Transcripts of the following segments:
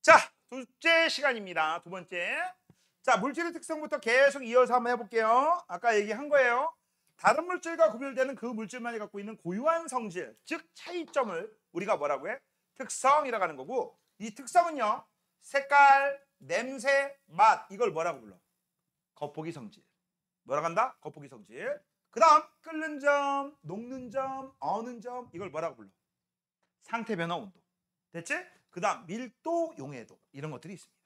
자, 둘째 시간입니다. 두 번째. 자, 물질의 특성부터 계속 이어서 한번 해볼게요. 아까 얘기한 거예요. 다른 물질과 구별되는 그 물질만이 갖고 있는 고유한 성질, 즉 차이점을 우리가 뭐라고 해? 특성이라고 하는 거고, 이 특성은요, 색깔, 냄새, 맛, 이걸 뭐라고 불러? 겉보기 성질. 뭐라고 한다? 겉보기 성질. 그 다음 끓는 점, 녹는 점, 어는 점, 이걸 뭐라고 불러? 상태 변화 온도. 됐지? 그 다음 밀도, 용해도, 이런 것들이 있습니다.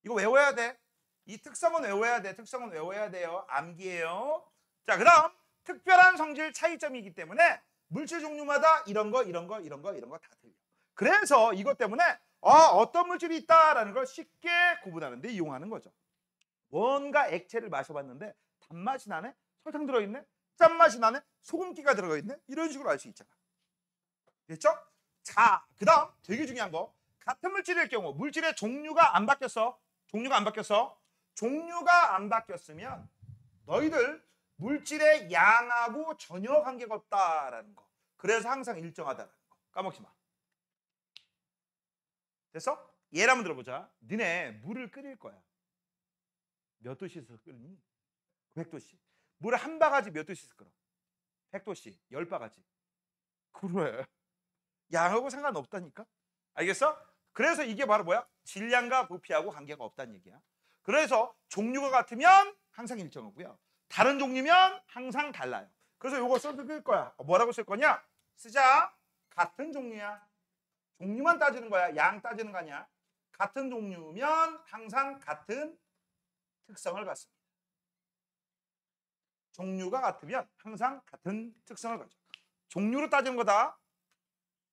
이거 외워야 돼. 이 특성은 외워야 돼. 특성은 외워야 돼요. 암기예요. 자, 그 다음 특별한 성질 차이점이기 때문에 물질 종류마다 이런 거 다 틀려. 그래서 이것 때문에 어떤 물질이 있다라는 걸 쉽게 구분하는 데 이용하는 거죠. 뭔가 액체를 마셔봤는데 단맛이 나네? 설탕 들어있네? 짠맛이 나네? 소금기가 들어가 있네? 이런 식으로 알 수 있잖아. 됐죠? 자, 그 다음 되게 중요한 거. 같은 물질일 경우 물질의 종류가 안 바뀌었어. 종류가 안 바뀌었어. 종류가 안 바뀌었으면 너희들 물질의 양하고 전혀 관계가 없다라는 거. 그래서 항상 일정하다라는 거. 까먹지 마. 됐어? 예를 한번 들어보자. 니네 물을 끓일 거야. 몇 도씨에서 끓니? 100도씨. 물을 한 바가지 몇 도씨에서 끓어? 100도씨. 10바가지. 그래. 양하고 상관없다니까? 알겠어? 그래서 이게 바로 뭐야? 질량과 부피하고 관계가 없다는 얘기야. 그래서 종류가 같으면 항상 일정하고요. 다른 종류면 항상 달라요. 그래서 이거 써서 쓸 거야. 뭐라고 쓸 거냐? 쓰자. 같은 종류야. 종류만 따지는 거야. 양 따지는 거 아니야. 같은 종류면 항상 같은 특성을 갖습니다. 종류가 같으면 항상 같은 특성을 가져. 종류로 따지는 거다.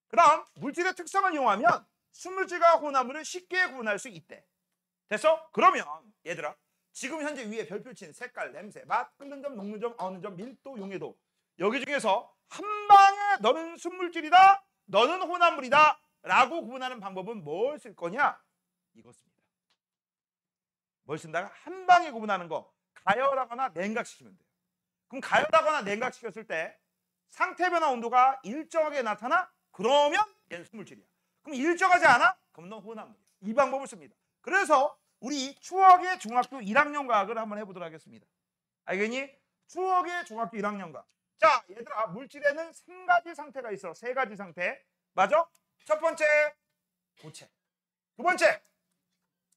그럼 물질의 특성을 이용하면 순물질과 혼합물을 쉽게 구분할 수 있대. 됐어? 그러면 얘들아, 지금 현재 위에 별표 친 색깔, 냄새, 맛, 끓는 점, 녹는 점, 어는 점, 밀도, 용해도, 여기 중에서 한 방에 너는 순물질이다, 너는 혼합물이다 라고 구분하는 방법은 뭘 쓸 거냐? 이것입니다. 뭘 쓴다? 한 방에 구분하는 거. 가열하거나 냉각시키면 돼요. 그럼 가열하거나 냉각시켰을 때 상태 변화 온도가 일정하게 나타나? 그러면 얘는 순물질이야. 그럼 일정하지 않아? 그럼 넌 혼합물이야. 이 방법을 씁니다. 그래서 우리 추억의 중학교 1학년 과학을 한번 해보도록 하겠습니다. 알겠니? 추억의 중학교 1학년 과학. 자, 얘들아, 물질에는 3가지 상태가 있어. 3가지 상태. 맞아? 첫 번째, 고체. 두 번째,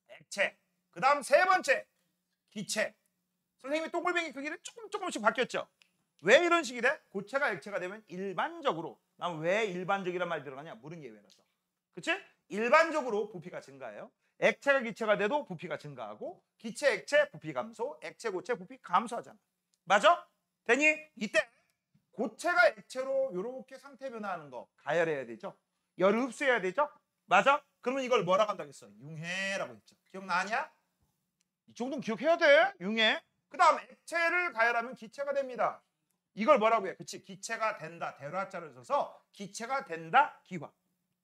액체. 그 다음 세 번째, 기체. 선생님이 동글뱅이 크기를 조금씩 바뀌었죠? 왜 이런 식이 돼? 고체가 액체가 되면 일반적으로, 난 왜 일반적이란 말이 들어가냐? 물은 예외라서. 그치? 일반적으로 부피가 증가해요. 액체가 기체가 돼도 부피가 증가하고, 기체, 액체, 부피 감소, 액체, 고체, 부피 감소하잖아. 맞아? 되니? 이때 고체가 액체로 이렇게 상태 변화하는 거 가열해야 되죠? 열을 흡수해야 되죠? 맞아? 그러면 이걸 뭐라고 한다고 했어? 융해라고 했죠. 기억나냐? 이 정도는 기억해야 돼. 융해. 그 다음 액체를 가열하면 기체가 됩니다. 이걸 뭐라고 해? 그치? 기체가 된다. 대화자를 써서 기체가 된다. 기화.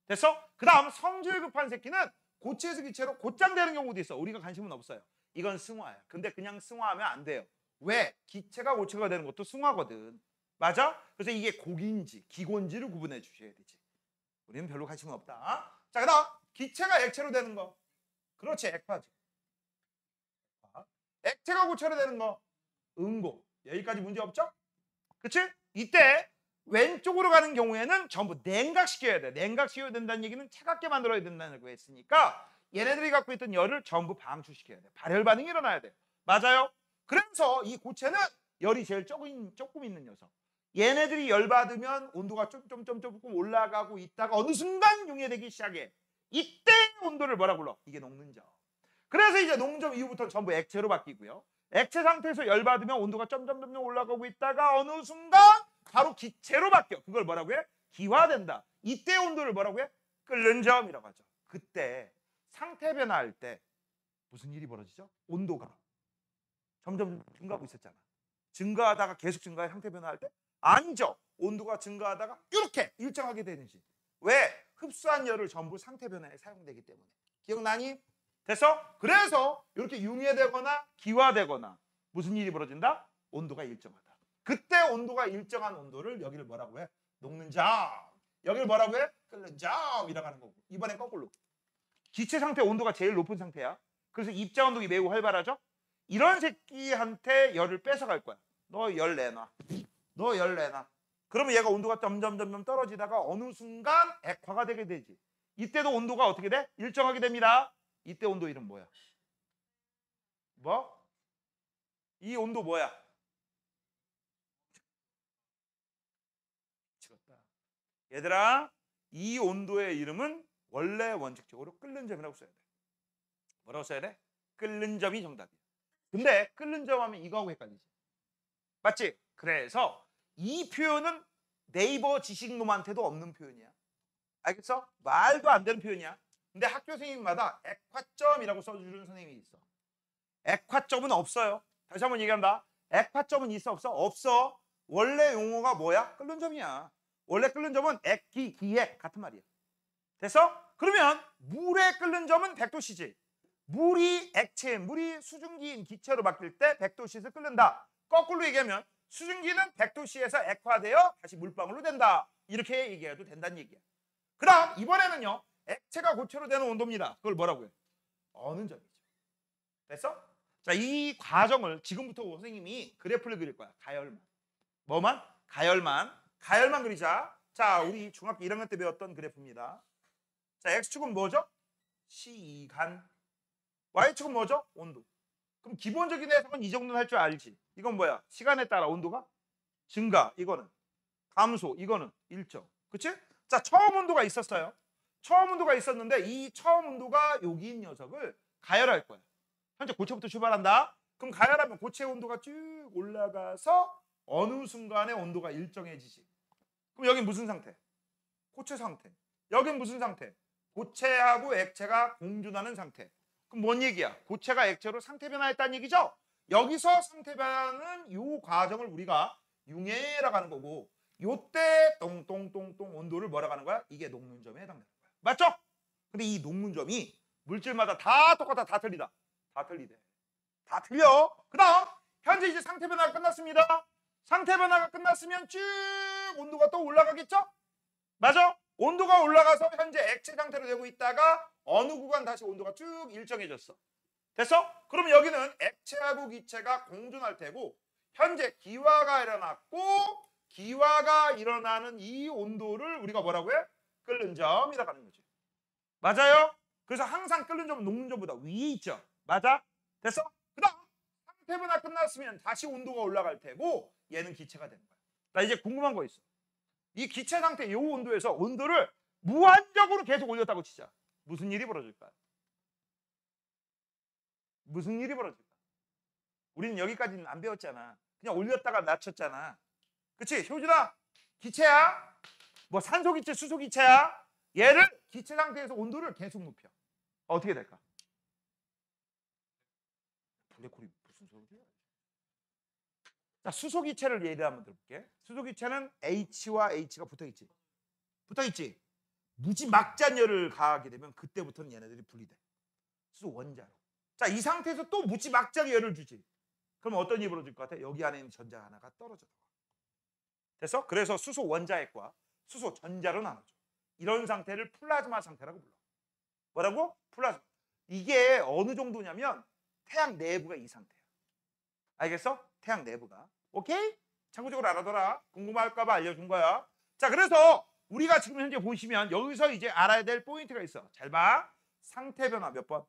됐어? 그 다음 성질 급한 새끼는 고체에서 기체로 곧장 되는 경우도 있어. 우리가 관심은 없어요. 이건 승화야. 근데 그냥 승화하면 안 돼요. 왜? 기체가 고체가 되는 것도 승화거든. 맞아? 그래서 이게 고기인지 기고인지를 구분해 주셔야 되지. 우리는 별로 관심은 없다. 자, 그 다음 기체가 액체로 되는 거. 그렇지, 액화지. 액체가 고체로 되는 거. 응고. 여기까지 문제 없죠? 그치? 이때 왼쪽으로 가는 경우에는 전부 냉각시켜야 돼. 냉각시켜야 된다는 얘기는 차갑게 만들어야 된다고 했으니까 얘네들이 갖고 있던 열을 전부 방출시켜야 돼. 발열 반응이 일어나야 돼. 맞아요? 그래서 이 고체는 열이 제일 조금 있는 녀석. 얘네들이 열 받으면 온도가 조금 올라가고 있다가 어느 순간 융해되기 시작해. 이때 온도를 뭐라 불러? 이게 녹는 점. 그래서 이제 녹는 점 이후부터는 전부 액체로 바뀌고요. 액체 상태에서 열 받으면 온도가 점점 올라가고 있다가 어느 순간 바로 기체로 바뀌어. 그걸 뭐라고 해? 기화된다. 이때 온도를 뭐라고 해? 끓는 점이라고 하죠. 그때 상태 변화할 때 무슨 일이 벌어지죠? 온도가 점점 증가하고 있었잖아. 증가하다가 계속 증가해 상태 변화할 때? 아니죠. 온도가 증가하다가 이렇게 일정하게 되는지. 왜? 흡수한 열을 전부 상태 변화에 사용되기 때문에. 기억나니? 됐어? 그래서 이렇게 융해되거나 기화되거나 무슨 일이 벌어진다? 온도가 일정하다. 그때 온도가 일정한 온도를 여기를 뭐라고 해? 녹는 점. 여기를 뭐라고 해? 끓는 점이라고 하는 거고. 이번엔 거꾸로. 기체 상태 온도가 제일 높은 상태야. 그래서 입자 운동이 매우 활발하죠. 이런 새끼한테 열을 뺏어갈 거야. 너 열 내놔. 너 열 내놔. 그러면 얘가 온도가 점점 떨어지다가 어느 순간 액화가 되게 되지. 이때도 온도가 어떻게 돼? 일정하게 됩니다. 이때 온도 이름 뭐야? 뭐? 이 온도 뭐야? 얘들아, 이 온도의 이름은 원래 원칙적으로 끓는 점이라고 써야 돼. 뭐라고 써야 돼? 끓는 점이 정답이야. 근데 끓는 점 하면 이거하고 헷갈리지. 맞지? 그래서 이 표현은 네이버 지식놈한테도 없는 표현이야. 알겠어? 말도 안 되는 표현이야. 근데 학교 선생님마다 액화점이라고 써주는 선생님이 있어. 액화점은 없어요. 다시 한번 얘기한다. 액화점은 있어 없어? 없어. 원래 용어가 뭐야? 끓는 점이야. 원래 끓는 점은 액기, 기액 같은 말이야. 됐어? 그러면 물에 끓는 점은 100도씨지. 물이 액체, 물이 수증기인 기체로 바뀔 때 100도씨에서 끓는다. 거꾸로 얘기하면 수증기는 100도씨에서 액화되어 다시 물방울로 된다. 이렇게 얘기해도 된다는 얘기야. 그럼 이번에는요. 액체가 고체로 되는 온도입니다. 그걸 뭐라고 해? 어느 점이죠. 됐어? 자, 이 과정을 지금부터 선생님이 그래프를 그릴 거야. 가열만. 뭐만? 가열만. 가열만 그리자. 자, 우리 중학교 1학년 때 배웠던 그래프입니다. 자, X축은 뭐죠? 시간. Y축은 뭐죠? 온도. 그럼 기본적인 해석은 이 정도는 할 줄 알지. 이건 뭐야? 시간에 따라 온도가 증가. 이거는 감소. 이거는 일정. 그치? 자, 처음 온도가 있었어요. 처음 온도가 있었는데 이 처음 온도가 여기 녀석을 가열할 거야. 현재 고체부터 출발한다. 그럼 가열하면 고체 온도가 쭉 올라가서 어느 순간에 온도가 일정해지지. 그럼 여긴 무슨 상태? 고체 상태. 여긴 무슨 상태? 고체하고 액체가 공존하는 상태. 그럼 뭔 얘기야? 고체가 액체로 상태 변화했다는 얘기죠? 여기서 상태 변화는 이 과정을 우리가 융해라고 하는 거고 요때 똥똥똥똥 온도를 뭐라고 하는 거야? 이게 녹는 점에 해당되는 거야. 맞죠? 근데 이 녹는 점이 물질마다 다 똑같아. 다 틀리다. 다 틀리대. 다 틀려. 그 다음 현재 이제 상태 변화가 끝났습니다. 상태 변화가 끝났으면 쭉 온도가 또 올라가겠죠? 맞아? 온도가 올라가서 현재 액체 상태로 되고 있다가 어느 구간 다시 온도가 쭉 일정해졌어. 됐어? 그럼 여기는 액체하고 기체가 공존할 테고 현재 기화가 일어났고 기화가 일어나는 이 온도를 우리가 뭐라고 해? 끓는 점이라고 하는 거지. 맞아요? 그래서 항상 끓는 점은 녹는 점보다 위에 있죠. 맞아? 됐어? 그 다음 상태 변화 끝났으면 다시 온도가 올라갈 테고 얘는 기체가 되는 거야. 나 이제 궁금한 거 있어. 이 기체 상태 이 온도에서 온도를 무한적으로 계속 올렸다고 치자. 무슨 일이 벌어질까? 무슨 일이 벌어질까? 우리는 여기까지는 안 배웠잖아. 그냥 올렸다가 낮췄잖아. 그치? 효준아, 기체야? 뭐 산소기체, 수소기체야? 얘를 기체 상태에서 온도를 계속 높여. 어떻게 될까? 블랙홀이 무슨 소리야? 자, 수소기체를 예를 한번 들어볼게. 수소기체는 H와 H가 붙어있지. 붙어있지. 무지막지한 열을 가하게 되면 그때부터는 얘네들이 분리돼. 수소 원자로. 자, 이 상태에서 또 무지막지하게 열을 주지. 그럼 어떤 일이 벌어질 것 같아? 여기 안에 있는 전자 하나가 떨어져. 됐어? 그래서 수소 원자핵과 수소 전자로 나눠져. 이런 상태를 플라즈마 상태라고 불러. 뭐라고? 플라즈마. 이게 어느 정도냐면 태양 내부가 이 상태야. 알겠어? 태양 내부가. 오케이? 참고적으로 알아둬라. 궁금할까봐 알려준 거야. 자, 그래서 우리가 지금 현재 보시면 여기서 이제 알아야 될 포인트가 있어. 잘 봐. 상태 변화 몇 번?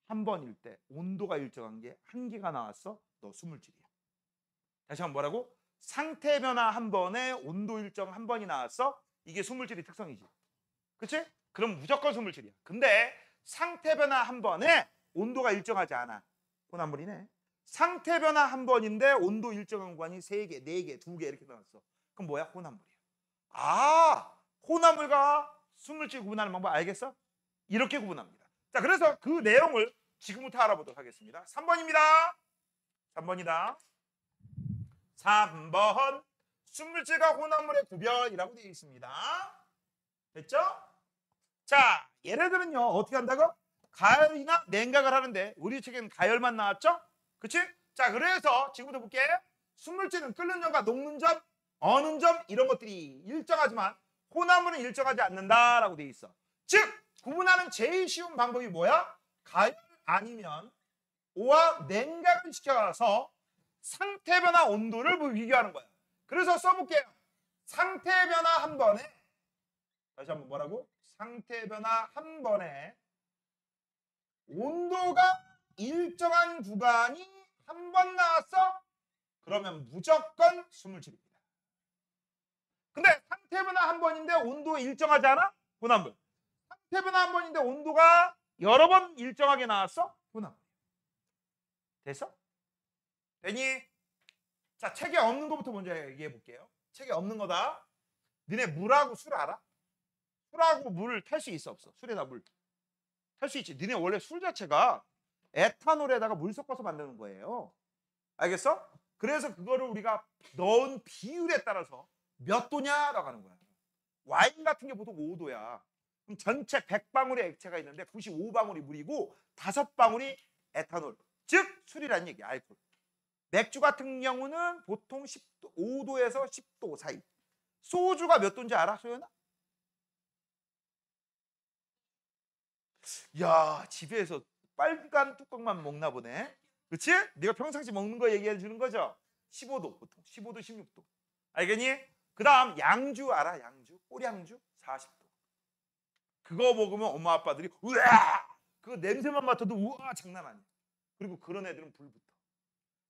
한 번일 때 온도가 일정한 게 한 개가 나왔어. 너 수물질이야. 다시 한번 뭐라고? 상태 변화 한 번에 온도 일정 한 번이 나왔어. 이게 수물질의 특성이지. 그치? 그럼 무조건 수물질이야. 근데 상태 변화 한 번에 온도가 일정하지 않아. 혼합물이네. 상태 변화 한 번인데 온도 일정한 구간이 3개, 4개, 2개 이렇게 나왔어. 그럼 뭐야? 혼합물이야. 아, 혼합물과 수물질 구분하는 방법 알겠어? 이렇게 구분합니다. 자, 그래서 그 내용을 지금부터 알아보도록 하겠습니다. 3번입니다. 3번이다. 3번 수물질과 혼합물의 구별이라고 되어 있습니다. 됐죠? 자, 얘네들은요 어떻게 한다고? 가열이나 냉각을 하는데 우리 책에는 가열만 나왔죠? 그치? 자, 그래서 지금부터 볼게. 수물질은 끓는 점과 녹는 점, 어는 점 이런 것들이 일정하지만 혼합물은 일정하지 않는다라고 되어 있어. 즉 구분하는 제일 쉬운 방법이 뭐야? 가열 아니면 O와 냉각을 시켜서 상태 변화 온도를 비교하는 거야. 그래서 써볼게요. 상태 변화 한 번에, 다시 한번 뭐라고? 상태 변화 한 번에 온도가 일정한 구간이 한 번 나왔어? 그러면 무조건 수물질입니다. 근데 상태 변화 한 번인데 온도가 일정하지 않아? 혼합물. 상태 변화 한 번인데 온도가 여러 번 일정하게 나왔어? 혼합물. 됐어? 되니? 자, 책에 없는 것부터 먼저 얘기해 볼게요. 책에 없는 거다. 니네 물하고 술 알아? 술하고 물을 탈 수 있어 없어? 술에다 물 탈 수 있지. 니네 원래 술 자체가 에탄올에다가 물 섞어서 만드는 거예요. 알겠어? 그래서 그거를 우리가 넣은 비율에 따라서 몇 도냐라고 하는 거야. 와인 같은 게 보통 5도야. 그럼 전체 100방울의 액체가 있는데 95방울이 물이고 5방울이 에탄올. 즉 술이라는 얘기야. 알코올. 맥주 같은 경우는 보통 10도, 5도에서 10도 사이. 소주가 몇 도인지 알아, 소연아? 야, 집에서 빨간 뚜껑만 먹나 보네. 그렇지? 네가 평상시 먹는 거 얘기해 주는 거죠? 15도 보통. 15도, 16도. 알겠니? 그 다음 양주 알아? 양주? 꼬량주? 40도. 그거 먹으면 엄마 아빠들이 우와! 그거 냄새만 맡아도 우와 장난 아니야. 그리고 그런 애들은 불붙어.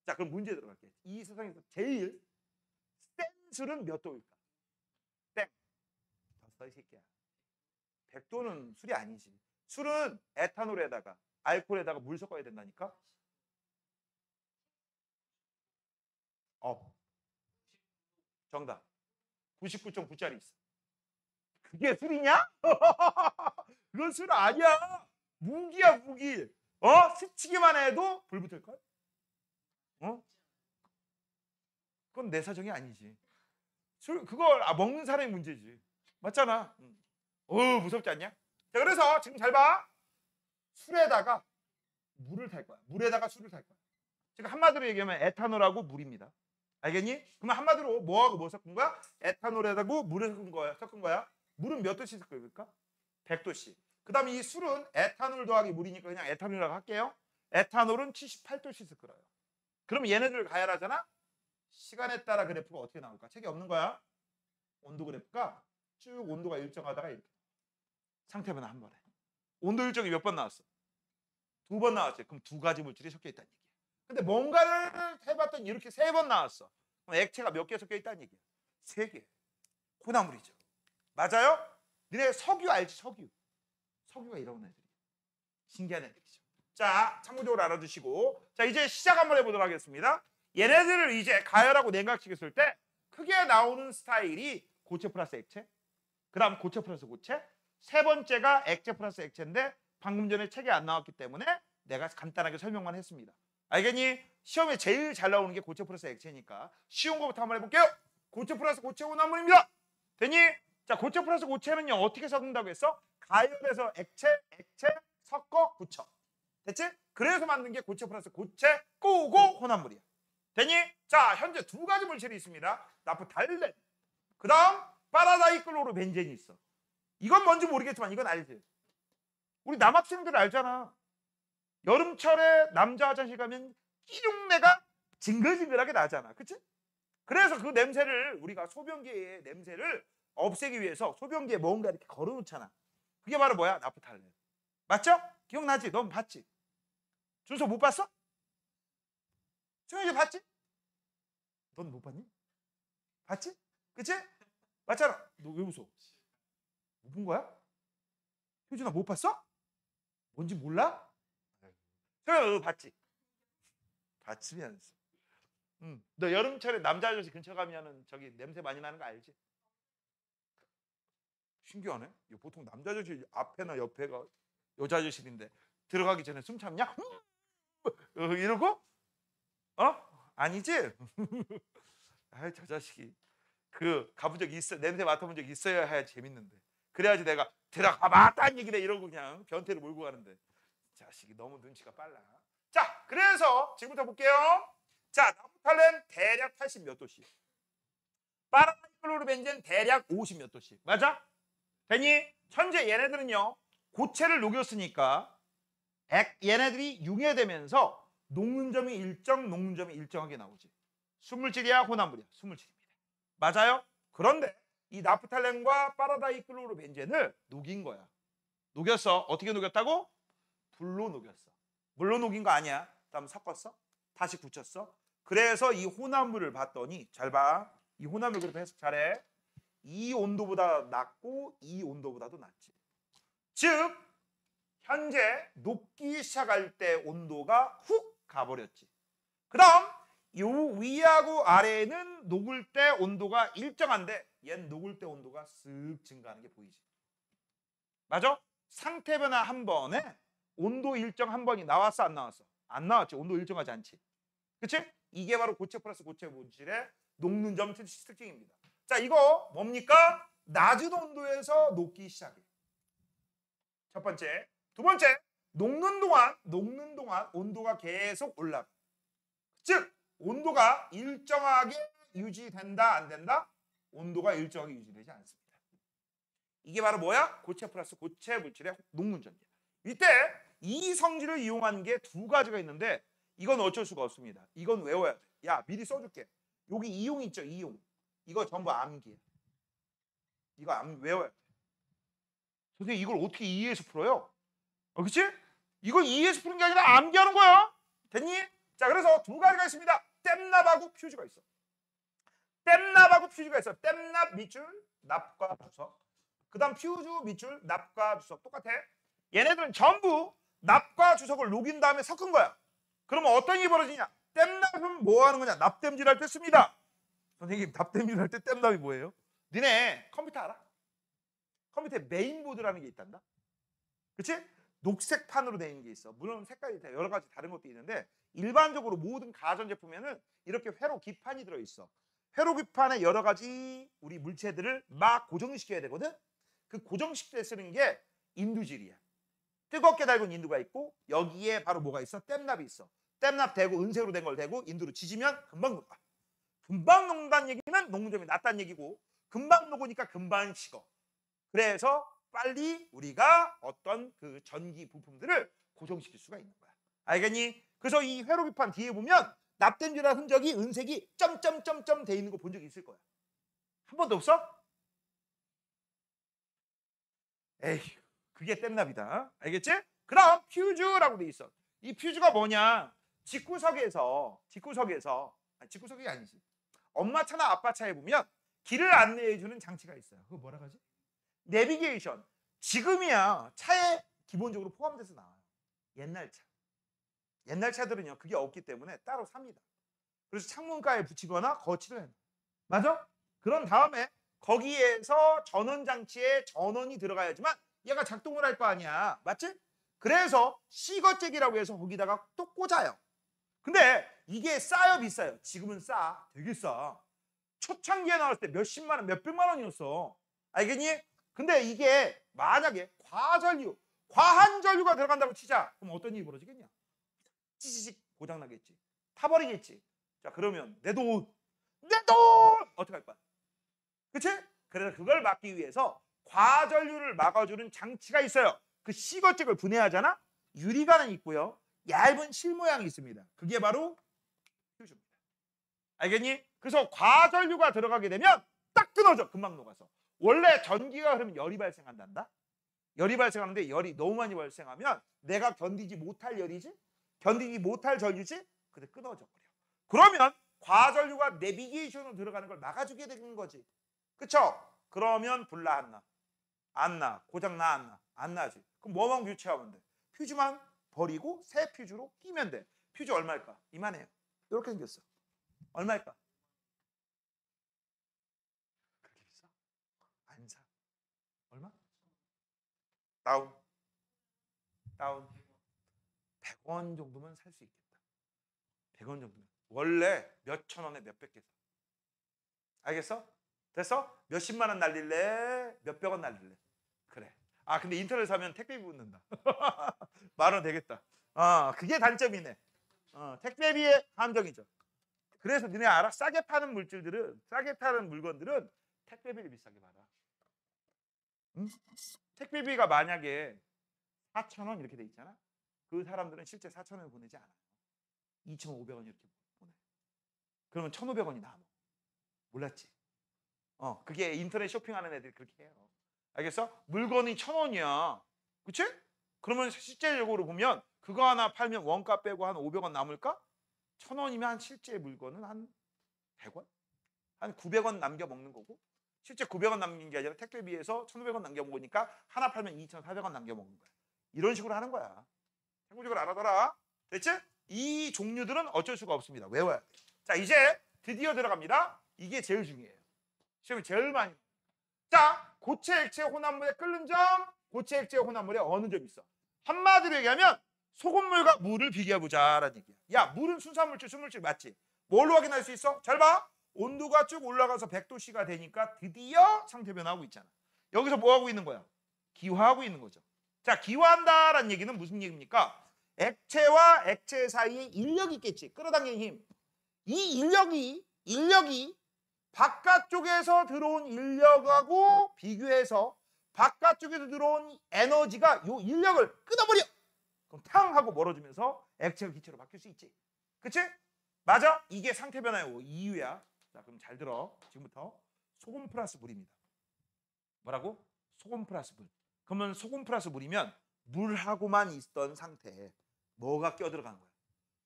자, 그럼 문제 들어갈게. 이 세상에서 제일 센 술은 몇 도일까? 땡. 더 이 새끼야. 100도는 술이 아니지. 술은 에탄올에다가 알코올에다가 물 섞어야 된다니까. 정답. 99.9짜리 있어. 그게 술이냐? 그건 술 아니야. 무기야, 무기. 스치기만 해도 불 붙을걸? 그건 내 사정이 아니지. 술 그걸 먹는 사람이 문제지. 맞잖아. 무섭지 않냐? 자, 그래서 지금 잘 봐. 술에다가 물을 탈 거야. 물에다가 술을 탈 거야. 지금 한마디로 얘기하면 에탄올하고 물입니다. 알겠니? 그러면 한마디로 뭐하고 뭐 섞은 거야? 에탄올에다가 물을 섞은 거야. 물은 몇 도씩 섞을까? 100도씩. 그 다음에 이 술은 에탄올 더하기 물이니까 그냥 에탄올이라고 할게요. 에탄올은 78도씩 끓어요. 그럼 얘네들 가열하잖아? 시간에 따라 그래프가 어떻게 나올까? 책이 없는 거야. 온도 그래프가 쭉 온도가 일정하다가 이렇게. 상태 변화 한 번에. 온도 일정이 몇 번 나왔어? 2번 나왔어요. 그럼 두 가지 물질이 섞여 있다는 얘기야. 근데 뭔가를 해봤더니 이렇게 3번 나왔어. 그럼 액체가 몇 개 섞여 있다는 얘기야? 3개. 혼합물이죠. 맞아요? 니네 석유 알지? 석유. 석유가 이런 애들이야. 신기한 애들이죠. 자, 참고적으로 알아두시고, 자, 이제 시작 한번 해보도록 하겠습니다. 얘네들을 이제 가열하고 냉각시켰을 때 크게 나오는 스타일이 고체 플러스 액체, 그 다음 고체 플러스 고체, 세 번째가 액체 플러스 액체인데 방금 전에 책에 안 나왔기 때문에 내가 간단하게 설명만 했습니다. 알겠니? 시험에 제일 잘 나오는 게 고체 플러스 액체니까 쉬운 거부터 한번 해볼게요. 고체 플러스 고체 혼합물입니다. 되니? 자, 고체 플러스 고체는요 어떻게 섞는다고 했어? 가열해서 액체 섞어 붙여. 됐지? 그래서 만든 게 고체 플러스 고체 꼬고 혼합물이야. 되니? 자, 현재 두 가지 물질이 있습니다. 나프탈렌. 그 다음 파라다이클로로벤젠이 있어. 이건 뭔지 모르겠지만 이건 알지? 우리 남학생들 알잖아. 여름철에 남자 화장실 가면 끼룩내가 징글징글하게 나잖아. 그치? 그래서 그 냄새를 우리가 소변기의 냄새를 없애기 위해서 소변기에 뭔가 이렇게 걸어놓잖아. 그게 바로 뭐야? 나프탈렌. 맞죠? 기억나지? 넌 봤지? 준서 못 봤어? 정현이 봤지? 넌 못 봤니? 봤지? 그치? 맞잖아. 너 왜 웃어? 못 본 거야? 효준아 못 봤어? 뭔지 몰라? 정현아 너 봤지? 봤으면서. 너 여름철에 남자 아저씨 근처 가면은 저기 냄새 많이 나는 거 알지? 신기하네. 보통 남자 아저씨 앞에나 옆에가 여자 아저씨인데 들어가기 전에 숨 참냐? 이러고? 아니지? 아, 저 자식이 그 가본 적 있어, 냄새 맡아본 적 있어야 해야 재밌는데. 그래야지 내가 들어가 봤다는 얘기네 이러고 그냥 변태를 몰고 가는데. 자식이 너무 눈치가 빨라. 자, 그래서 지금부터 볼게요. 자, 나프탈렌 대략 80 몇 도씩. 파라다이클로로벤젠 대략 50 몇 도씩. 맞아? 되니? 현재 얘네들은요 고체를 녹였으니까 얘네들이 융해되면서 녹는 점이 녹는 점이 일정하게 나오지. 순물질이야, 혼합물이야? 순물질입니다. 맞아요? 그런데 이 나프탈렌과 파라다이클로로벤젠을 녹인 거야. 녹였어. 어떻게 녹였다고? 불로 녹였어. 물로 녹인 거 아니야. 다음 섞었어. 다시 굳혔어. 그래서 이 혼합물을 봤더니 잘 봐. 이 혼합물 그래프 해석 잘해. 이 온도보다 낮고 이 온도보다도 낮지. 즉 현재 녹기 시작할 때 온도가 훅 가버렸지. 그럼 요 위하고 아래는 녹을 때 온도가 일정한데 얘는 녹을 때 온도가 쓱 증가하는 게 보이지. 맞아? 상태 변화 한 번에 온도 일정 한 번이 나왔어 안 나왔어? 안 나왔지. 온도 일정하지 않지. 그치? 이게 바로 고체 플러스 고체 물질의 녹는 점 특징입니다. 자, 이거 뭡니까? 낮은 온도에서 녹기 시작해. 첫 번째. 두 번째, 녹는 동안 온도가 계속 올라가. 즉 온도가 일정하게 유지된다 안 된다? 온도가 일정하게 유지되지 않습니다. 이게 바로 뭐야? 고체 플러스 고체 물질의 녹는 점이야. 이때 이 성질을 이용하는 게 두 가지가 있는데 이건 어쩔 수가 없습니다. 이건 외워야 돼. 야, 미리 써줄게. 여기 이용 있죠? 이용. 이거 전부 암기야. 이거 외워야 돼. 선생님 이걸 어떻게 이해해서 풀어요? 그치? 이걸 이해해서 푸는 게 아니라 암기하는 거야. 됐니? 자, 그래서 두 가지가 있습니다. 댐납하고 퓨즈가 있어. 댐납하고 퓨즈가 있어. 댐납 밑줄, 납과 주석. 그 다음 퓨즈 밑줄, 납과 주석. 똑같아. 얘네들은 전부 납과 주석을 녹인 다음에 섞은 거야. 그러면 어떤 일이 벌어지냐? 댐납은 뭐 하는 거냐? 납땜질 할 때 씁니다. 선생님 납땜질 할 때 댐납이 뭐예요? 니네 컴퓨터 알아? 컴퓨터에 메인보드라는 게 있단다. 그치? 녹색 판으로 되어 있는 게 있어. 물론 색깔이 여러 가지 다른 것도 있는데 일반적으로 모든 가전제품에는 이렇게 회로 기판이 들어있어. 회로 기판에 여러 가지 우리 물체들을 막 고정시켜야 되거든. 그 고정시킬 때 쓰는 게 인두질이야. 뜨겁게 달군 인두가 있고 여기에 바로 뭐가 있어? 댐납이 있어. 댐납 대고 은색으로 된 걸 대고 인두로 지지면 금방 녹아. 금방 녹는다는 얘기는 녹는 점이 낮다는 얘기고 금방 녹으니까 금방 식어. 그래서 빨리 우리가 어떤 그 전기 부품들을 고정시킬 수가 있는 거야. 알겠니? 그래서 이 회로기판 뒤에 보면 납땜질한 흔적이 은색이 점점점점 돼 있는 거 본 적 있을 거야. 한 번도 없어? 에이, 그게 땜납이다. 알겠지? 그럼 퓨즈라고 돼 있어. 이 퓨즈가 뭐냐? 직구석이 아니지. 엄마 차나 아빠 차에 보면 길을 안내해주는 장치가 있어요. 그거 뭐라 하지? 내비게이션. 지금이야 차에 기본적으로 포함돼서 나와요. 옛날 차들은요 그게 없기 때문에 따로 삽니다. 그래서 창문가에 붙이거나 거치를 해요. 맞아? 그런 다음에 거기에서 전원 장치에 전원이 들어가야지만 얘가 작동을 할 거 아니야. 맞지? 그래서 시거잭이라고 해서 거기다가 또 꽂아요. 근데 이게 싸요 비싸요? 지금은 싸. 되게 싸. 초창기에 나왔을 때 몇십만 원, 몇백만 원이었어. 알겠니? 근데 이게 만약에 과한 전류가 들어간다고 치자. 그럼 어떤 일이 벌어지겠냐? 찌지직 고장나겠지. 타버리겠지. 자, 그러면 내 돈 어떻게 할 거야? 그치? 그래서 그걸 막기 위해서 과전류를 막아주는 장치가 있어요. 그 시거잭을 분해하잖아. 유리관은 있고요. 얇은 실 모양이 있습니다. 그게 바로 퓨즈입니다. 알겠니? 그래서 과전류가 들어가게 되면 딱 끊어져. 금방 녹아서. 원래 전기가 흐르면 열이 발생한단다. 열이 발생하는데 열이 너무 많이 발생하면 내가 견디지 못할 열이지, 견디지 못할 전류지, 그때 끊어져 버려. 그러면 과전류가 내비게이션으로 들어가는 걸 막아주게 되는 거지. 그쵸? 그러면 불나 안 나? 안 나. 고장 나 안 나? 안 나지. 그럼 뭐만 교체하면 돼? 퓨즈만 버리고 새 퓨즈로 끼면 돼. 퓨즈 얼마일까? 이만해요. 이렇게 생겼어. 얼마일까? 그렇게 비싸? 안 사. 얼마? 다운 100원 정도면 살 수 있겠다. 100원 정도면. 원래 몇천 원에 몇백 개 사. 알겠어? 됐어? 몇십만 원 날릴래? 몇백 원 날릴래? 그래. 아, 근데 인터넷 사면 택배비 붙는다. 10,000원 되겠다. 그게 단점이네. 택배비의 함정이죠. 그래서 너네 알아? 싸게 파는 물건들은 택배비를 비싸게 받아. 응? 택배비가 만약에 4,000원 이렇게 돼 있잖아. 그 사람들은 실제 4,000원을 보내지 않아요. 2,500원 이렇게 보내. 그러면 1,500원이 남아. 몰랐지? 그게 인터넷 쇼핑하는 애들이 그렇게 해요. 알겠어? 물건이 1,000원이야. 그치? 그러면 실제적으로 보면 그거 하나 팔면 원가 빼고 한 500원 남을까? 1,000원이면 실제 물건은 한 100원? 한 900원 남겨 먹는 거고, 실제 900원 남긴 게 아니라 택배비에서 1,500원 남겨 먹으니까 하나 팔면 2,400원 남겨 먹는 거야. 이런 식으로 하는 거야. 참고적으로 알아둬라. 됐지? 이 종류들은 어쩔 수가 없습니다. 외워야 돼. 자, 이제 드디어 들어갑니다. 이게 제일 중요해요. 시험이 제일 많이. 자, 고체 액체 혼합물의 끓는 점, 고체 액체 혼합물의 어느 점이 있어? 한마디로 얘기하면 소금물과 물을 비교해보자라는 얘기야. 야, 물은 순산물질, 순물질 맞지? 뭘로 확인할 수 있어? 잘 봐. 온도가 쭉 올라가서 100도씨가 되니까 드디어 상태 변화하고 있잖아. 여기서 뭐 하고 있는 거야? 기화하고 있는 거죠. 자, 기화한다라는 얘기는 무슨 얘기입니까? 액체와 액체 사이에 인력이 있겠지. 끌어당기는 힘. 이 인력이 바깥쪽에서 들어온 인력하고 비교해서 바깥쪽에서 들어온 에너지가 이 인력을 끊어버려. 그럼 탕 하고 멀어지면서 액체가 기체로 바뀔 수 있지. 그치? 맞아? 이게 상태 변화의 이유야. 자, 그럼 잘 들어. 지금부터 소금 플러스 물입니다. 뭐라고? 소금 플러스 물. 그러면 소금 플러스 물이면 물하고만 있던 상태에 뭐가 껴들어간 거야?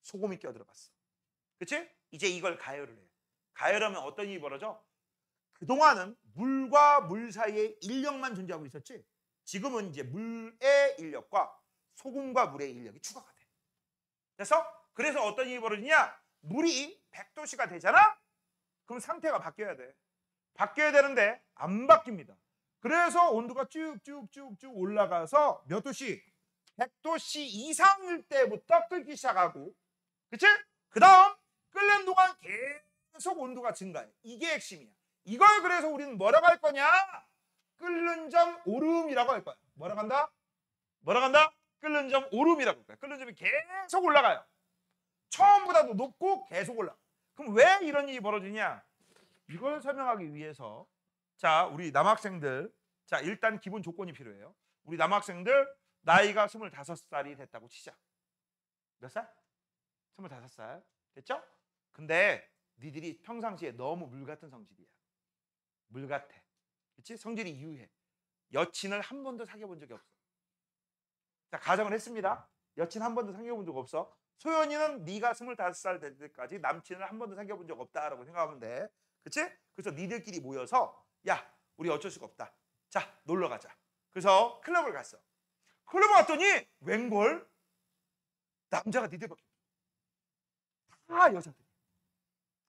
소금이 껴들어갔어. 그치? 이제 이걸 가열을 해. 가열하면 어떤 일이 벌어져? 그동안은 물과 물 사이에 인력만 존재하고 있었지. 지금은 이제 물의 인력과 소금과 물의 인력이 추가가 돼. 그래서 어떤 일이 벌어지냐? 물이 100도씨가 되잖아? 그럼 상태가 바뀌어야 돼. 바뀌어야 되는데 안 바뀝니다. 그래서 온도가 쭉쭉쭉쭉 올라가서 몇 도씨? 100도씨 이상일 때부터 끓기 시작하고, 그치? 그 다음 끓는 동안 계속 온도가 증가해. 이게 핵심이야. 이걸 그래서 우리는 뭐라고 할 거냐? 끓는 점 오름이라고 할 거야. 뭐라고 한다? 끓는 점 오름이라고 할 거야. 끓는 점이 계속 올라가요. 처음보다도 높고 계속 올라가. 그럼 왜 이런 일이 벌어지냐? 이걸 설명하기 위해서, 자, 우리 남학생들, 자, 일단 기본 조건이 필요해요. 우리 남학생들 나이가 25살이 됐다고 치자. 몇 살? 25살. 됐죠? 근데 니들이 평상시에 너무 물 같은 성질이야. 물 같아. 그치? 성질이 유해. 여친을 한 번도 사귀어 본 적이 없어. 자, 가정을 했습니다. 여친 한 번도 사귀어 본 적 없어. 소연이는 네가 25살 될 때까지 남친을 한 번도 사귀어 본 적 없다라고 생각하면 돼. 그치? 그래서 니들끼리 모여서, 야, 우리 어쩔 수가 없다. 자, 놀러 가자. 그래서 클럽을 갔어. 클럽 갔더니 웬걸? 남자가 니들밖에 없어. 다 여자들.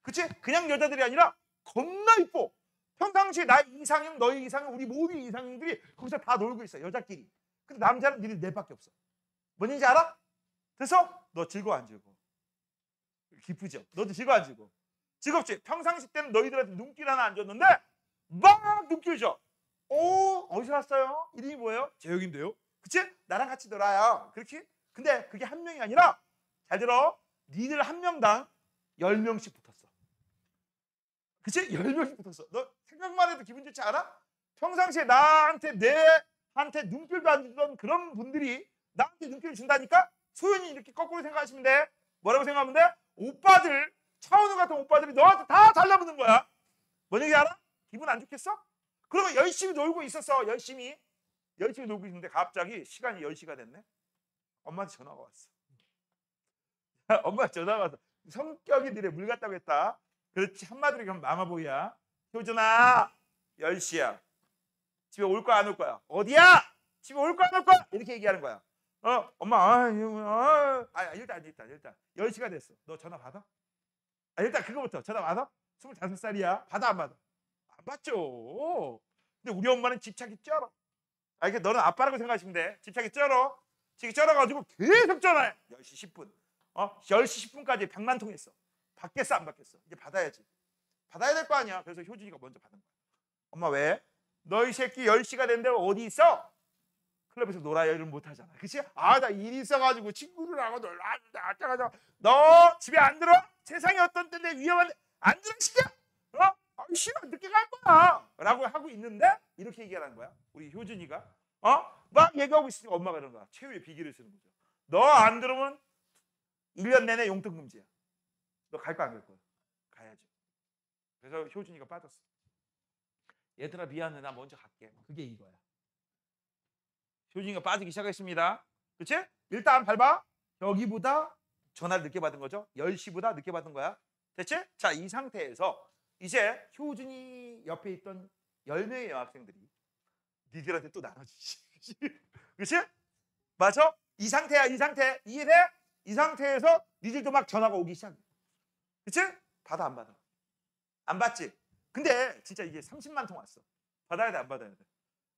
그치? 그냥 여자들이 아니라 겁나 이뻐. 평상시에 나 이상형, 너희 이상형, 우리 모든 이상형들이 거기서 다 놀고 있어. 여자끼리. 근데 남자는 니들 넷밖에 없어. 뭔지 알아? 그래서 너 즐거워 안 즐거워? 기쁘죠? 너도 즐거워 안 즐거워? 즐겁지? 평상시 때는 너희들한테 눈길 하나 안 줬는데 막 눈길 줘. 오, 어디서 왔어요? 이름이 뭐예요? 재혁인데요. 그치? 나랑 같이 놀아요. 그렇지? 근데 그게 한 명이 아니라, 잘 들어, 니들 한 명당 10명씩 붙었어. 그치? 10명씩 붙었어. 너 생각만 해도 기분 좋지 않아? 평상시에 내한테 눈길도 안 주던 그런 분들이 나한테 눈길을 준다니까? 소연이 이렇게 거꾸로 생각하시면 돼. 뭐라고 생각하면 돼? 오빠들, 차은우 같은 오빠들이 너한테 다 달라붙는 거야. 뭔 얘기 알아? 기분 안 좋겠어? 그러면 열심히 놀고 있었어. 열심히 놀고 있는데 갑자기 시간이 10시가 됐네. 엄마한테 전화가 왔어. 엄마한테 전화가 왔어. 성격이 너네 물 같다고 했다. 그렇지, 한마디로 얘기하면 마마보이야. 효준아, 10시야. 집에 올 거야 안 올 거야? 어디야? 집에 올 거야 안 올 거야? 이렇게 얘기하는 거야. 엄마, 일단 10시가 됐어. 너 전화 받아? 일단 그거부터 전화 받아? 25살이야. 받아 안 받아? 안 받죠. 근데 우리 엄마는 집착이 쩔어. 이게 너는 아빠라고 생각하시면 돼. 집착이 쩔어. 집착이 쩔어가지고 계속 전화해. 10시 10분. 10시 10분까지 100만 통 했어. 받겠어 안 받겠어? 이제 받아야지. 받아야 될 거 아니야. 그래서 효준이가 먼저 받은 거야. 엄마 왜? 너희 새끼 10시가 된데 어디 있어? 클럽에서 놀아요. 이러면 못하잖아. 그치? 나 일이 있어가지고 친구들하고 놀아. 너 집에 안 들어? 세상에 어떤 때인데 위험한데 안 들어 시켜? 싫어. 늦게 갈 거야. 라고 하고 있는데 이렇게 얘기하는 거야. 우리 효준이가. 막 얘기하고 있으니까 엄마가 이런 거야. 최후의 비기를 쓰는 거죠. 너 안 들으면 1년 내내 용돈 금지야. 너 갈 거 안 갈 거야? 가야죠. 그래서 효준이가 빠졌어. 얘들아 미안해, 나 먼저 갈게. 그게 이거야. 효준이가 빠지기 시작했습니다. 그치? 일단 밟아. 여기보다 전화를 늦게 받은 거죠. 10시보다 늦게 받은 거야. 됐지? 자, 이 상태에서 이제 효준이 옆에 있던 10명의 여학생들이 니들한테 또 나눠주지. 그치? 맞아? 이 상태야, 이 상태. 이해돼? 이 상태에서 니들도 막 전화가 오기 시작해. 그치? 받아, 안 받아? 안 받지? 근데 진짜 이게 30만 통 왔어. 받아야 돼, 안 받아야 돼?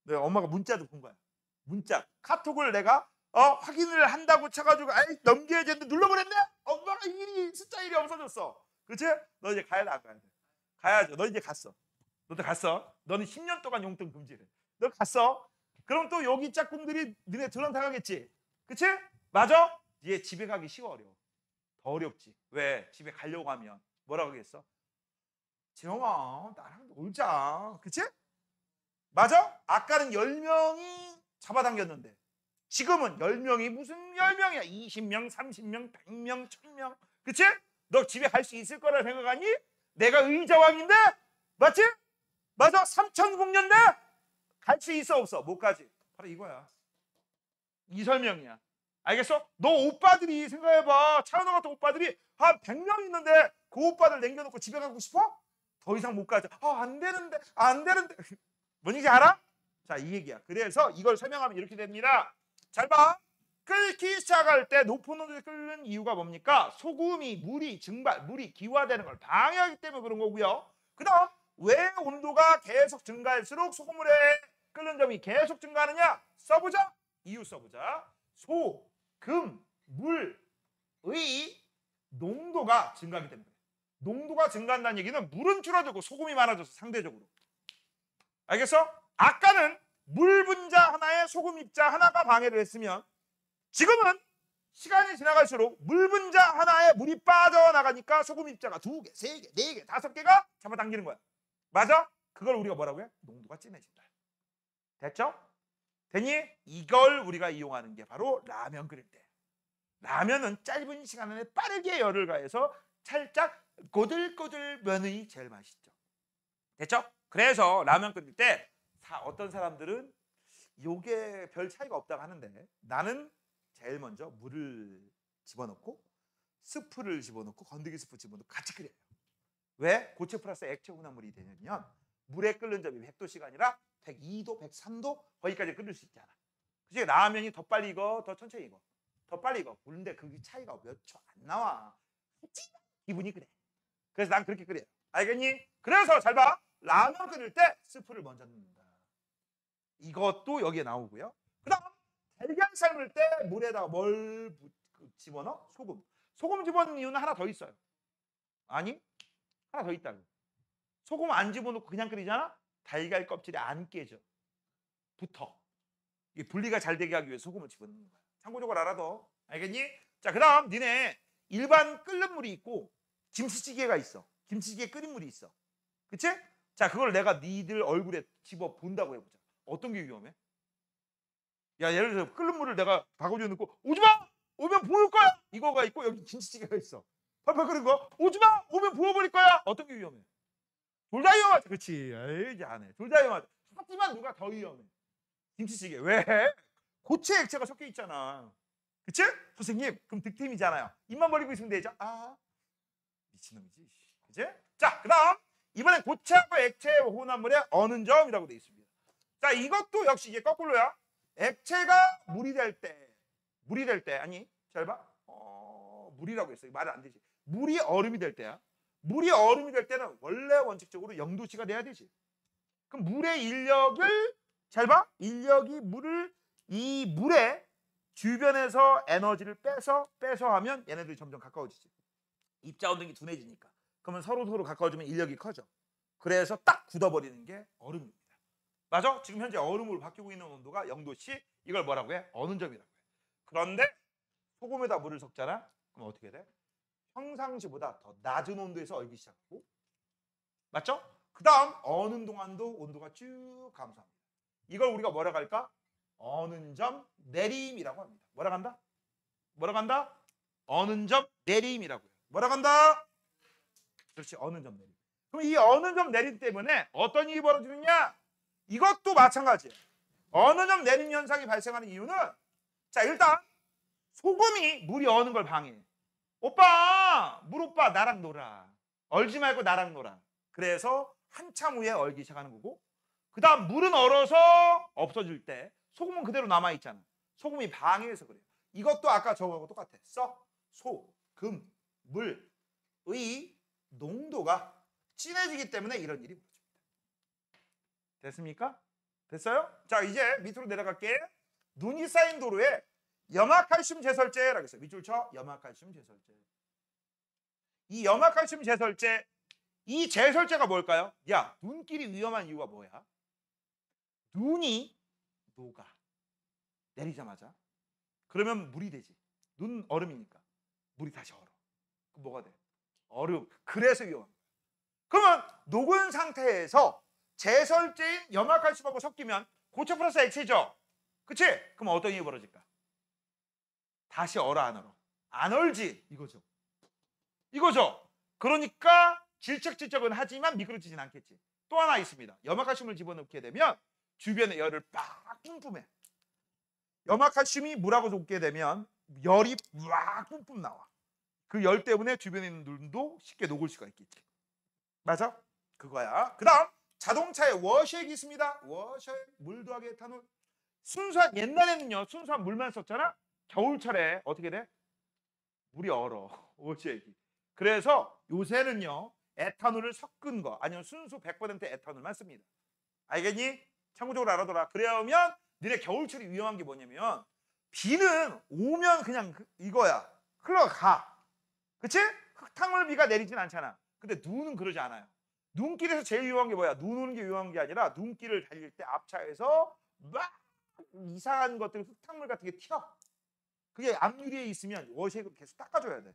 내가 엄마가 문자도 본 거야. 문자. 카톡을 내가 확인을 한다고 쳐가지고 아이 넘겨야 되는데 눌러버렸네? 엄마가 이 숫자 1이 없어졌어. 그치? 너 이제 가야 돼, 안 가야 돼? 가야죠. 너 이제 갔어. 너도 갔어. 너는 10년 동안 용돈 금지래. 너 갔어. 그럼 또 여기 짝꿍들이 너네 들어가겠지. 그치? 맞아? 얘 집에 가기 쉬워, 어려워? 더 어렵지. 왜? 집에 가려고 하면 뭐라고 하겠어? 재영아, 나랑 놀자. 그치? 맞아? 아까는 10명이 잡아당겼는데 지금은 10명이 무슨 10명이야? 20명, 30명, 100명, 1000명. 그치? 너 집에 갈 수 있을 거라 생각하니? 내가 의자왕인데? 맞지? 맞아? 3000국년대? 갈 수 있어 없어? 못 가지. 바로 이거야. 이 설명이야. 알겠어? 너 오빠들이 생각해봐. 차은호 같은 오빠들이 한 100명 있는데 그 오빠들 남겨놓고 집에 가고 싶어? 더 이상 못 가죠. 안 되는데, 안 되는데. 뭔지 알아? 자, 이 얘기야. 그래서 이걸 설명하면 이렇게 됩니다. 잘 봐. 끓기 시작할 때 높은 온도에 끓는 이유가 뭡니까? 소금이 물이 증발, 물이 기화되는 걸 방해하기 때문에 그런 거고요. 그 다음 왜 온도가 계속 증가할수록 소금물에 끓는 점이 계속 증가하느냐? 써보자. 이유 써보자. 소, 금, 물의 농도가 증가하기 때문에. 농도가 증가한다는 얘기는 물은 줄어들고 소금이 많아져서 상대적으로. 알겠어? 아까는 물 분자 하나에 소금 입자 하나가 방해를 했으면 지금은 시간이 지나갈수록 물 분자 하나에 물이 빠져나가니까 소금 입자가 2개, 3개, 4개, 5개가 잡아당기는 거야. 맞아? 그걸 우리가 뭐라고 해? 농도가 진해진다. 됐죠? 되니? 이걸 우리가 이용하는 게 바로 라면 끓일 때. 라면은 짧은 시간 안에 빠르게 열을 가해서 살짝 꼬들꼬들 면이 제일 맛있죠. 됐죠? 그래서 라면 끓일 때 어떤 사람들은 요게 별 차이가 없다고 하는데 나는 제일 먼저 물을 집어넣고 스프를 집어넣고 건더기 스프 집어넣고 같이 끓여요. 왜? 고체 플러스 액체 혼합물이 되냐면 물에 끓는 점이 100도씨가 아니라 102도, 103도 거기까지 끓일 수 있잖아. 그치? 라면이 더 빨리 익어, 더 천천히 익어. 더 빨리 익어. 그런데 그게 차이가 몇 초 안 나와. 기분이 그래. 그래서 난 그렇게 끓여요. 알겠니? 그래서 잘 봐. 라면 끓일 때 스프를 먼저 넣는다. 이것도 여기에 나오고요. 그 다음 달걀 삶을 때 물에다가 뭘 집어넣어? 소금. 소금 집어넣는 이유는 하나 더 있어요. 아니? 하나 더 있다고. 소금 안 집어넣고 그냥 끓이잖아? 달걀 껍질이 안 깨져. 붙어. 이게 분리가 잘 되게 하기 위해 소금을 집어넣는 거야. 참고적으로 알아둬. 알겠니? 자, 그 다음 니네 일반 끓는 물이 있고 김치찌개가 있어. 김치찌개 끓인 물이 있어. 그치? 자, 그걸 내가 니들 얼굴에 집어 본다고 해보자. 어떤 게 위험해? 야, 예를 들어 끓는 물을 내가 바구니에 넣고 오지마! 오면 부을 거야! 이거가 있고 여기 김치찌개가 있어. 펄펄 끓는 거. 오지마! 오면 부어버릴 거야! 어떤 게 위험해? 둘 다 위험하지. 그렇지. 에이, 이제 안 해. 둘 다 위험하지. 하지만 누가 더 위험해? 김치찌개. 왜? 고체 액체가 섞여 있잖아. 그치? 선생님, 그럼 득템이잖아요. 입만 벌리고 있으면 되죠? 미친놈이지. 그치? 자, 그 다음 이번엔 고체하고 액체 혼합물의 어느 점이라고 되어 있습니다. 자, 이것도 역시 이게 거꾸로야. 액체가 물이 될 때, 아니, 잘 봐. 물이라고 했어요. 말이 안 되지. 물이 얼음이 될 때야. 물이 얼음이 될 때는 원래 원칙적으로 0도씨가 돼야 되지. 그럼 물의 인력을, 잘 봐. 인력이 이 물의 주변에서 에너지를 빼서 하면 얘네들이 점점 가까워지지. 입자 운동이 둔해지니까. 그러면 서로 가까워지면 인력이 커져. 그래서 딱 굳어버리는 게 얼음입니다. 맞아? 지금 현재 얼음으로 바뀌고 있는 온도가 0도씨. 이걸 뭐라고 해? 어느 점이라고 해. 그런데 소금에다 물을 섞잖아? 그럼 어떻게 돼? 평상시보다 더 낮은 온도에서 얼기 시작하고, 맞죠? 그 다음 어느 동안도 온도가 쭉 감소합니다. 이걸 우리가 뭐라고 할까? 어는 점 내림이라고 합니다. 뭐라 간다? 뭐라 간다? 어는 점 내림이라고요. 뭐라 간다? 그렇지, 어는 점 내림. 그럼 이 어는 점 내림 때문에 어떤 일이 벌어지느냐? 이것도 마찬가지예요. 어는 점 내림 현상이 발생하는 이유는 자, 일단 소금이 물이 어는 걸 방해해. 오빠, 물 오빠 나랑 놀아. 얼지 말고 나랑 놀아. 그래서 한참 후에 얼기 시작하는 거고, 그 다음 물은 얼어서 없어질 때 소금은 그대로 남아있잖아. 소금이 방해해서 그래요. 이것도 아까 저거하고 똑같아. 썩, 소, 금, 물의 농도가 진해지기 때문에 이런 일이 벌어집니다. 됐습니까? 됐어요? 자, 이제 밑으로 내려갈게. 눈이 쌓인 도로에 염화칼슘 제설제라고 했어요. 밑줄 쳐. 염화칼슘 제설제. 이 염화칼슘 제설제, 이 제설제가 뭘까요? 야, 눈길이 위험한 이유가 뭐야? 눈이 녹아. 내리자마자. 그러면 물이 되지. 눈 얼음이니까. 물이 다시 얼어. 그럼 뭐가 돼? 얼음. 그래서 위험한 거야. 그러면 녹은 상태에서 제설제인 염화칼슘하고 섞이면 고체 플러스 액체죠. 그치? 그럼 어떤 일이 벌어질까? 다시 얼어 안 얼어? 안 얼지. 이거죠. 이거죠. 그러니까 질척질척은 하지만 미끄러지진 않겠지. 또 하나 있습니다. 염화칼슘을 집어넣게 되면 주변에 열을 빡 뿜뿜해. 염화칼슘이 물하고 녹게 되면 열이 막 뿜뿜 나와. 그 열 때문에 주변에 있는 눈도 쉽게 녹을 수가 있겠지. 맞아? 그거야. 그 다음 자동차에 워셔액이 있습니다. 워셔액, 물 더하기 에탄올. 순수한, 옛날에는요 순수한 물만 썼잖아. 겨울철에 어떻게 돼? 물이 얼어. 워셔액이. 그래서 요새는요 에탄올을 섞은 거 아니면 순수 100% 에탄올만 씁니다. 알겠니? 참고적으로 알아둬라. 그러면 너네 겨울철이 위험한 게 뭐냐면 비는 오면 그냥 이거야. 흘러가. 그치? 흙탕물비가 내리진 않잖아. 근데 눈은 그러지 않아요. 눈길에서 제일 위험한 게 뭐야? 눈 오는 게 위험한 게 아니라 눈길을 달릴 때 앞차에서 막 이상한 것들, 흙탕물 같은 게 튀어. 그게 앞유리에 있으면 워셔액으로 계속 닦아줘야 돼.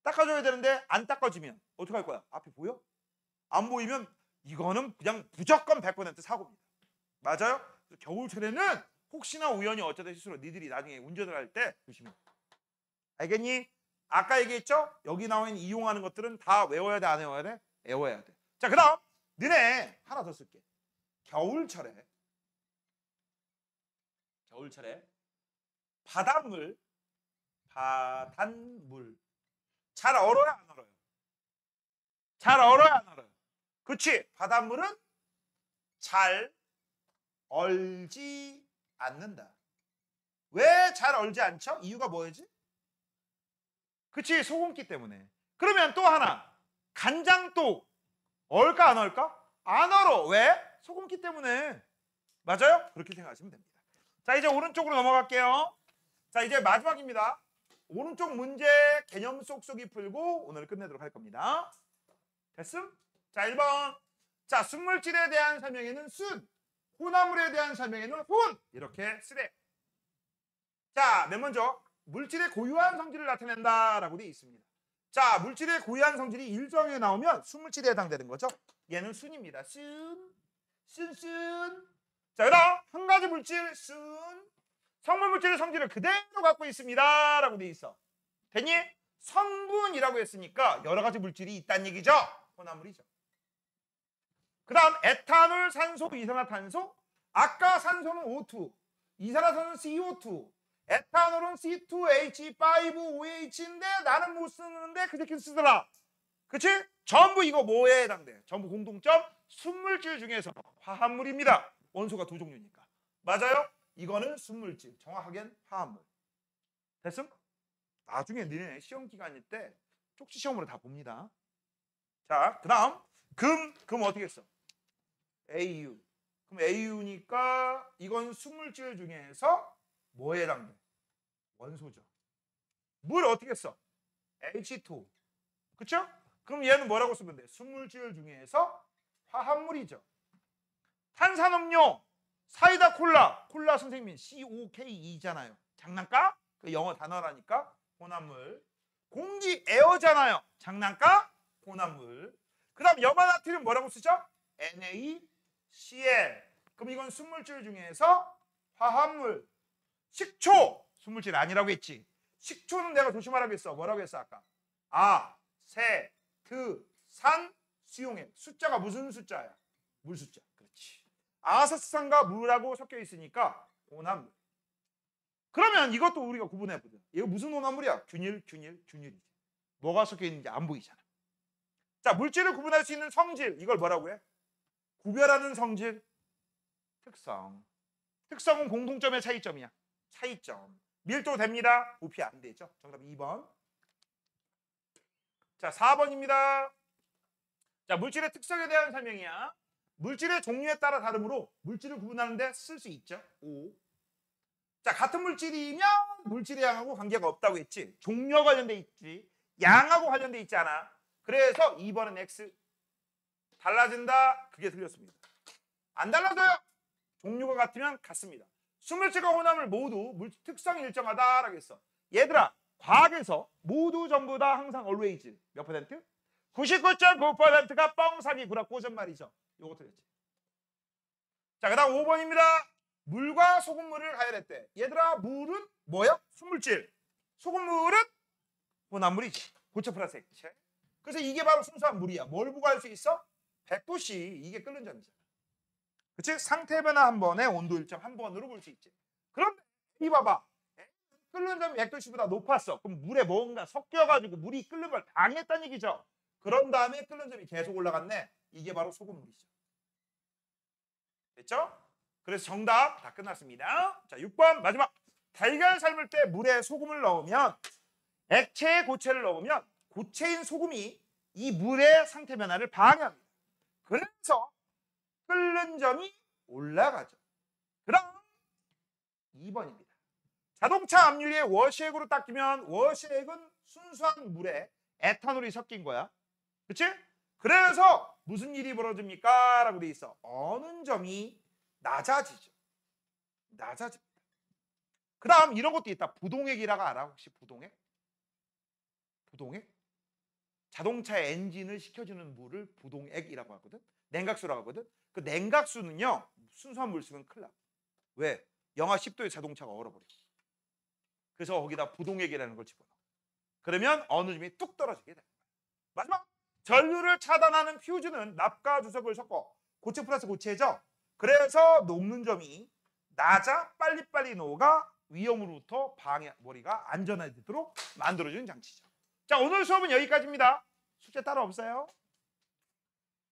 닦아줘야 되는데 안 닦아주면 어떻게 할 거야? 앞에 보여? 안 보이면 이거는 그냥 무조건 100% 사고입니다. 맞아요? 그래서 겨울철에는 혹시나 우연히 어쩌다 실수로 니들이 나중에 운전을 할 때 조심해. 알겠니? 아까 얘기했죠? 여기 나와 있는 이용하는 것들은 다 외워야 돼, 안 외워야 돼? 외워야 돼. 자, 그 다음 너네 하나 더 쓸게. 겨울철에 바닷물 잘 얼어요, 안 얼어요? 잘 얼어요, 안 얼어요? 그치? 바닷물은 잘 얼지 않는다. 왜 잘 얼지 않죠? 이유가 뭐였지? 그치? 소금기 때문에. 그러면 또 하나, 간장도 얼까 안 얼까? 안 얼어. 왜? 소금기 때문에. 맞아요? 그렇게 생각하시면 됩니다. 자, 이제 오른쪽으로 넘어갈게요. 자, 이제 마지막입니다. 오른쪽 문제 개념 쏙쏙이 풀고 오늘 끝내도록 할 겁니다. 됐음? 자, 1번. 자, 순물질에 대한 설명에는 순, 혼합물에 대한 설명에는 혼. 이렇게 쓰래. 자, 맨 먼저 물질의 고유한 성질을 나타낸다라고 되어 있습니다. 자, 물질의 고유한 성질이 일정에 나오면 순물질에 해당되는 거죠. 얘는 순입니다. 순. 자, 그다음 한 가지 물질 순. 성분 물질의 성질을 그대로 갖고 있습니다 라고 되어 있어. 됐니? 성분이라고 했으니까 여러 가지 물질이 있다는 얘기죠. 혼합물이죠. 그 다음 에탄올, 산소, 이산화탄소. 아까 산소는 O2, 이산화탄소는 CO2, 에탄올은 C2H5OH인데 나는 못 쓰는데 그 새끼는 쓰더라. 그치? 전부 이거 뭐에 해당돼? 전부 공통점 순물질 중에서 화합물입니다. 원소가 두 종류니까. 맞아요? 이거는 순물질, 정확하게는 화합물. 됐음? 나중에 니네 시험 기간일 때 쪽지 시험으로 다 봅니다. 자, 그 다음 금 어떻게 써? AU. 그럼 AU니까 이건 순물질 중에서 뭐에 해당돼? 원소죠. 물 어떻게 써? H2. 그쵸? 그럼 얘는 뭐라고 쓰면 돼? 순물질 중에서 화합물이죠. 탄산음료, 사이다, 콜라 선생님이 COK2잖아요. 장난까? 그 영어 단어라니까. 혼합물. 공기 에어잖아요. 장난까? 혼합물. 그 다음 염화나트륨 뭐라고 쓰죠? NaCl. 그럼 이건 순물질 중에서 화합물, 식초, 순물질 아니라고 했지. 식초는 내가 조심하라고 했어. 뭐라고 했어 아까? 아, 세, 트, 산, 수용액. 숫자가 무슨 숫자야? 물 숫자. 그렇지. 아세트산과 물하고 섞여 있으니까 혼합물. 그러면 이것도 우리가 구분해보자. 이거 무슨 혼합물이야? 균일, 균일, 균일이지. 뭐가 섞여 있는지 안 보이잖아. 자, 물질을 구분할 수 있는 성질. 이걸 뭐라고 해? 구별하는 성질. 특성. 특성은 공통점의 차이점이야. 차이점. 밀도 됩니다. 부피 안 되죠. 정답 2번. 자, 4번입니다. 자, 물질의 특성에 대한 설명이야. 물질의 종류에 따라 다르므로 물질을 구분하는데 쓸 수 있죠. 5. 자, 같은 물질이면 물질의 양하고 관계가 없다고 했지. 종류와 관련돼 있지. 양하고 관련돼 있지 않아. 그래서 2번은 X. 달라진다. 그게 틀렸습니다. 안 달라져요. 종류가 같으면 같습니다. 수물질과 혼합물 모두 특성이 일정하다라고 했어. 얘들아, 과학에서 모두 전부 다 항상 always 몇 퍼센트? 99.9%가 뻥사기 구라 꼬전말이죠. 요거 틀렸지. 자, 그 다음 5번입니다. 물과 소금물을 가열했대. 얘들아, 물은 뭐야? 순물질. 소금물은 혼합물이지. 고체 플러스 액체. 그래서 이게 바로 순수한 물이야. 뭘 보고 할 수 있어? 100도씨. 이게 끓는 점이잖아. 그치? 상태 변화 한 번에 온도 일정 한 번으로 볼 수 있지. 그런데 이 봐봐. 끓는 점이 100도씨보다 높았어. 그럼 물에 뭔가 섞여가지고 물이 끓는 걸 방해했다는 얘기죠. 그런 다음에 끓는 점이 계속 올라갔네. 이게 바로 소금물이죠. 됐죠? 그래서 정답 다 끝났습니다. 자, 6번 마지막. 달걀 삶을 때 물에 소금을 넣으면 액체에 고체를 넣으면 고체인 소금이 이 물의 상태 변화를 방해합니다. 그래서 끓는 점이 올라가죠. 그럼 2번입니다. 자동차 압유에 워시액으로 닦이면 워시액은 순수한 물에 에탄올이 섞인 거야. 그치? 그래서 무슨 일이 벌어집니까? 라고 돼 있어. 어는 점이 낮아지죠. 낮아집니다. 그 다음 이런 것도 있다. 부동액이라고 알아? 혹시 부동액? 부동액? 자동차의 엔진을 식혀주는 물을 부동액이라고 하거든. 냉각수라고 하거든. 그 냉각수는요, 순수한 물 쓰면 큰일 나. 왜? 영하 10도의 자동차가 얼어버려. 그래서 거기다 부동액이라는 걸 집어넣어. 그러면 어느 점이 뚝 떨어지게 돼. 마지막, 전류를 차단하는 퓨즈는 납과 주석을 섞어 고체 플러스 고체죠. 그래서 녹는 점이 낮아 빨리빨리 녹아 위험으로부터 머리가 안전하도록 만들어주는 장치죠. 자, 오늘 수업은 여기까지입니다. 숙제 따로 없어요?